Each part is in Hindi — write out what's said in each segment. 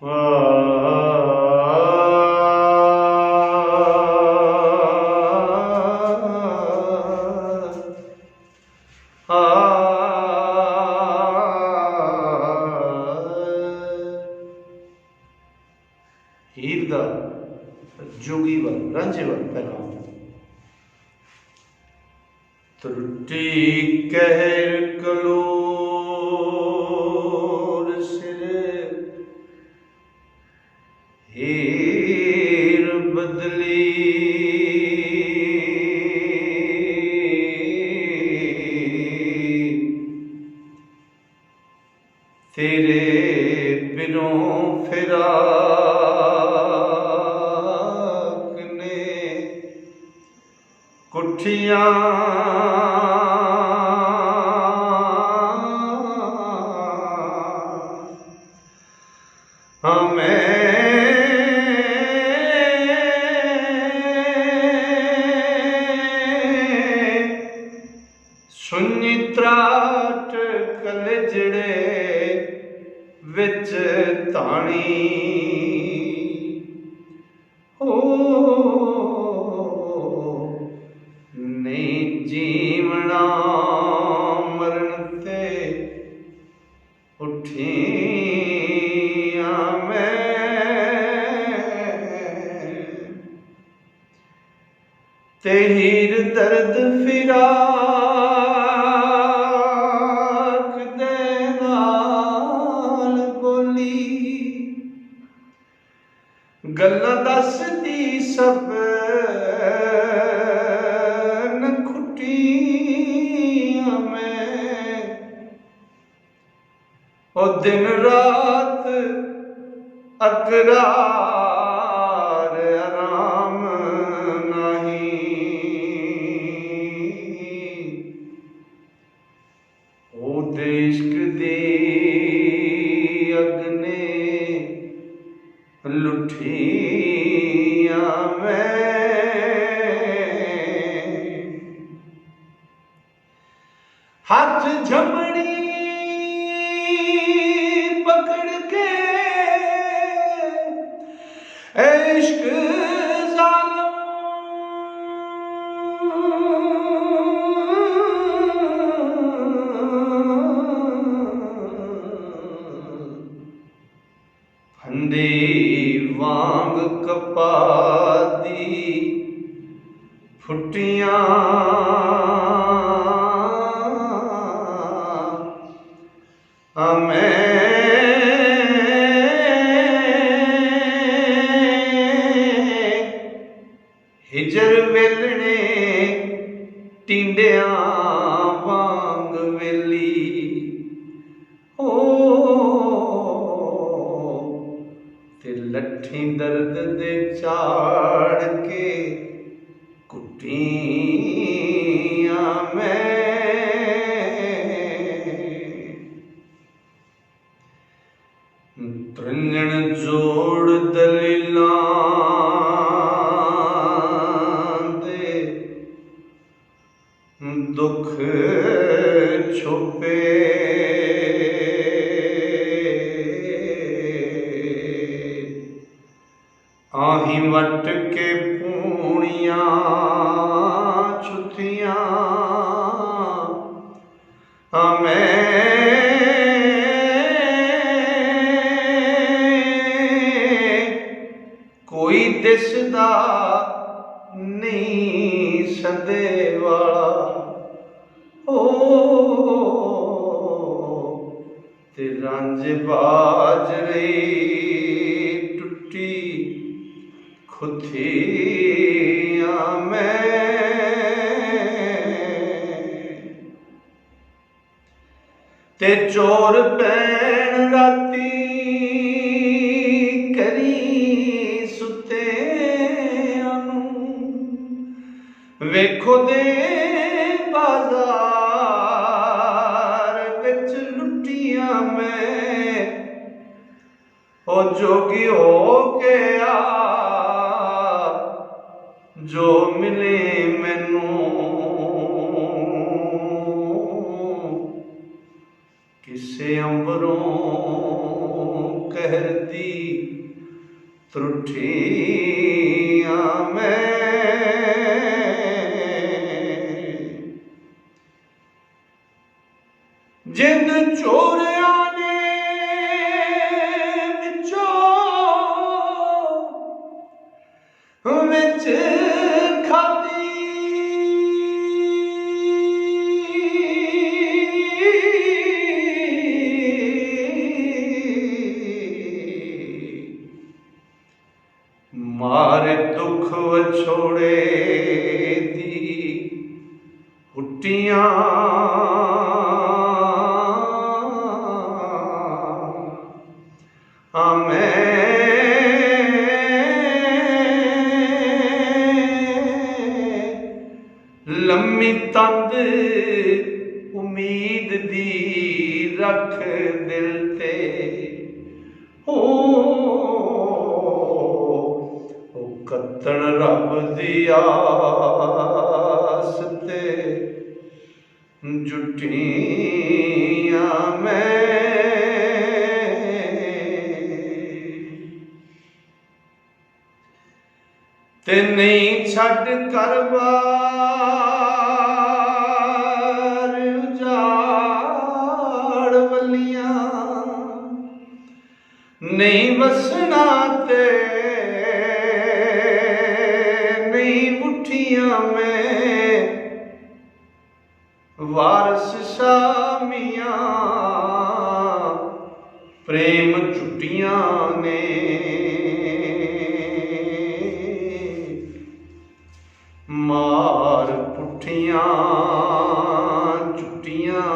हीर दा जोगी वा रांझे वा पैगाम। त्रुटि कहर कलोर सिर हीर बदली तेरे बिनों फिराक ने कुठियां हमें सुन्नी त्राट कलजड़े विच ताणी हो नहीं जीवना मरण ते उठिया मैं ते हीर दर्द फिराक दे नाल बोली गल्लां दसदी सब न खुटियां मैं ओ दिन रात अकरार आराम नहीं ओ देश्क दी अग्ने लुठिया मैं हाथ झमड़ी पकड़ के इश्क जालिम फंदे वांग कपा दी फुटियां मैं हिजर वेलने टिंडिया वांग वेली ओ ते लट्ठी दर्द दे चाड़ के कुटिया मैं त्रिंजन जोड़ दलीलां दे दुख छुपे आही वट के पूणियां छुथियां मैं कोई दिसदा नहीं सदे वाला ओ ते रांझे बाजरे टुटी खुथिया मैं ते चोर पैण राती करी सुते वेखो दे बाजार विच लुटिया मैं ओ जोगी हो के आ जो मिले मैनू किसे अंबरों कहर दी त्रुटियां मैं जिंद चोरिया ने विच खादी मारे दुख वछोड़े दी हुट्टियां लम्मी तंद उम्मीद दी रख दिल ते ओ कत्तण रब दी आस ते जुटियां मैं ते नहीं छड़ कर बार उजाड़ वलियां नहीं वसना ते नहीं मुठियां में वारस शामियां प्रेम छुट्टियां ने मार पुठियां चुटियां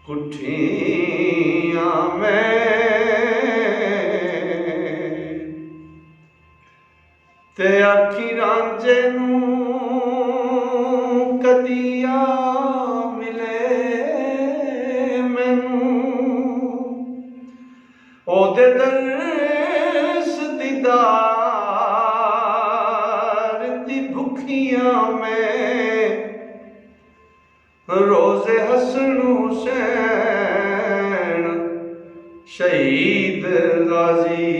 कुठियां मैं ते आखी रांझे नूं कदिया मिले मैनूं ओदे दर्स दीदार दी भुखियां में रोज़े हसन हुसैन शहीद गाजी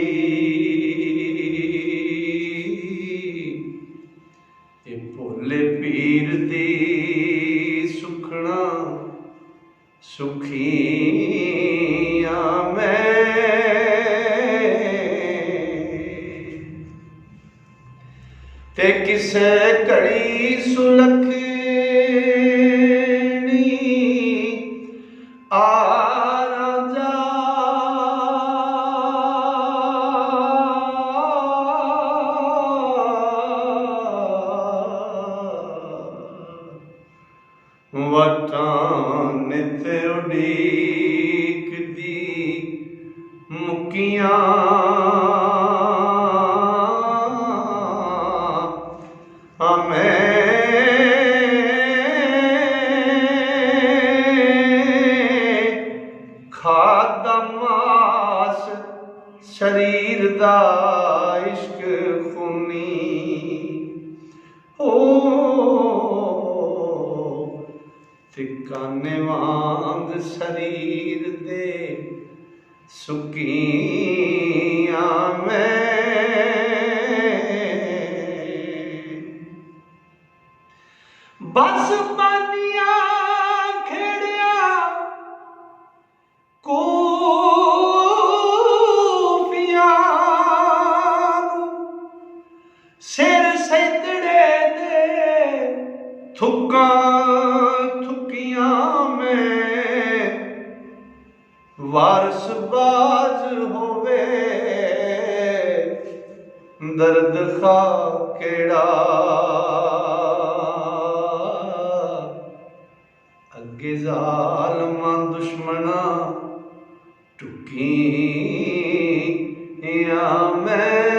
ये भोले पीर दी सुखना सुखियां मैं ते किसे घड़ी सुलखनी आ राजा वटां नित उड़ीक दी मुकियां खादा मास शरीर दा इश्क खूनी ओ तिकाने वांग शरीर दे सुकियां मैं बस बानिया खेड़िया कोफियां सिर सैतड़े दे थुकियां में वारस बाज होवे दर्द खा केड़ा अगे जालमां दुश्मना टुकियां मैं